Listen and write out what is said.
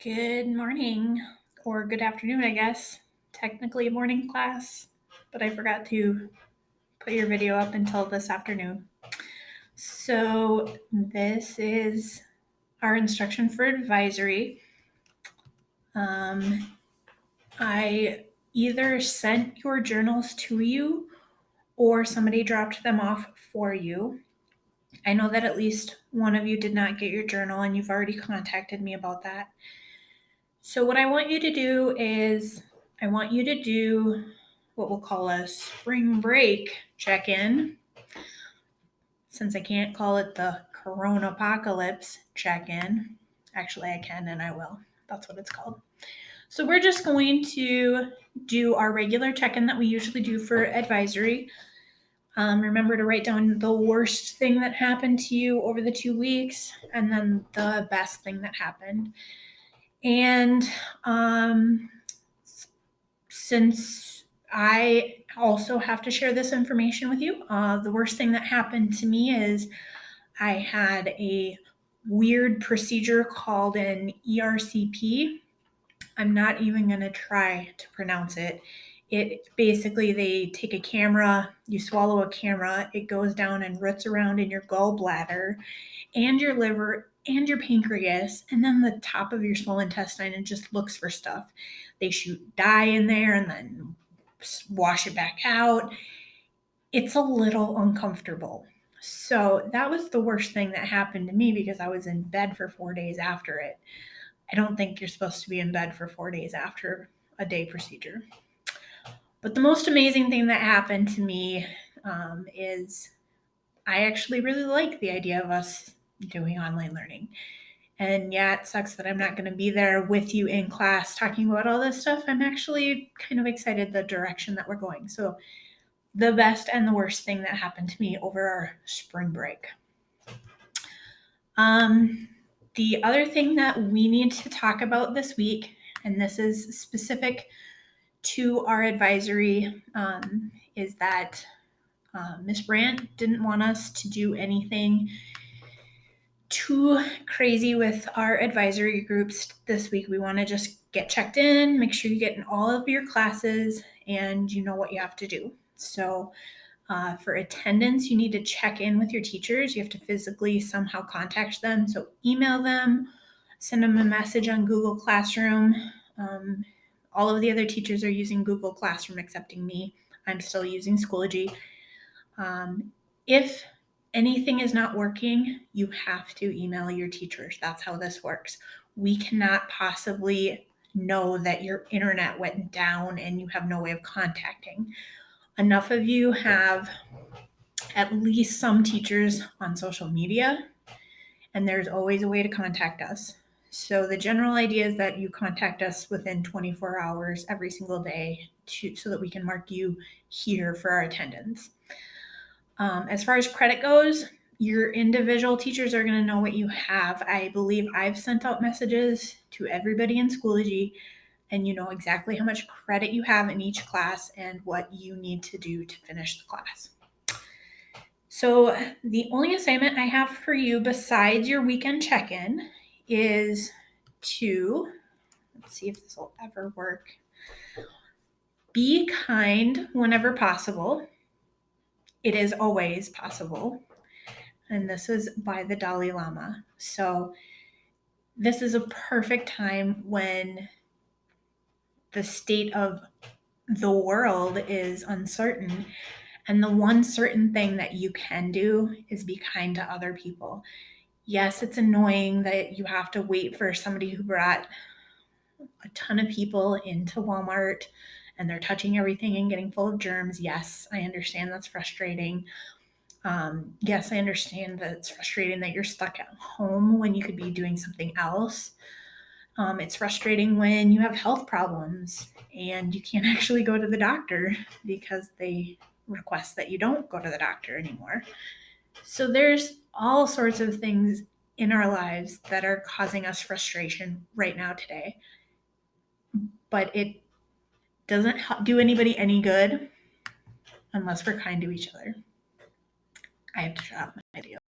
Good morning, or good afternoon, I guess. Technically a morning class, but I forgot to put your video up until this afternoon. So, this is our instruction for advisory. I either sent your journals to you or somebody dropped them off for you. I know that at least one of you did not get your journal, and you've already contacted me about that. So what I want you to do is I want you to do what we'll call a spring break check-in. Since I can't call it the Corona apocalypse check-in. Actually, I can and I will. That's what it's called. So we're just going to do our regular check-in that we usually do for advisory. Remember to write down the worst thing that happened to you over the 2 weeks and then the best thing that happened. And since I also have to share this information with you, the worst thing that happened to me is I had a weird procedure called an ERCP. I'm not even going to try to pronounce it. It basically, they take a camera, you swallow a camera, it goes down and roots around in your gallbladder and your liver and your pancreas and then the top of your small intestine and just looks for stuff. They shoot dye in there and then wash it back out. It's a little uncomfortable. So that was the worst thing that happened to me because I was in bed for 4 days after it. I don't think you're supposed to be in bed for 4 days after a day procedure. But the most amazing thing that happened to me is I actually really like the idea of us doing online learning. And yeah, it sucks that I'm not going to be there with you in class talking about all this stuff. I'm actually kind of excited the direction that we're going. So the best and the worst thing that happened to me over our spring break. The other thing that we need to talk about this week, and this is specific to our advisory, is that Ms. Brandt didn't want us to do anything too crazy with our advisory groups this week. We want to just get checked in, make sure you get in all of your classes, and you know what you have to do. So for attendance, you need to check in with your teachers. You have to physically somehow contact them. So email them, send them a message on Google Classroom. All of the other teachers are using Google Classroom excepting me. I'm still using Schoology. If anything is not working, you have to email your teachers. That's how this works. We cannot possibly know that your internet went down and you have no way of contacting. Enough of you have at least some teachers on social media, and there's always a way to contact us. So the general idea is that you contact us within 24 hours every single day so that we can mark you here for our attendance. As far as credit goes, your individual teachers are going to know what you have. I believe I've sent out messages to everybody in Schoology, and you know exactly how much credit you have in each class and what you need to do to finish the class. So the only assignment I have for you besides your weekend check-in is to, let's see if this will ever work, be kind whenever possible. It is always possible. And this is by the Dalai Lama. So this is a perfect time when the state of the world is uncertain. And the one certain thing that you can do is be kind to other people. Yes, it's annoying that you have to wait for somebody who brought a ton of people into Walmart and they're touching everything and getting full of germs. Yes, I understand that's frustrating. Yes, I understand that it's frustrating that you're stuck at home when you could be doing something else. It's frustrating when you have health problems and you can't actually go to the doctor because they request that you don't go to the doctor anymore. So there's all sorts of things in our lives that are causing us frustration right now today. But it doesn't do anybody any good unless we're kind to each other. I have to shut off my video.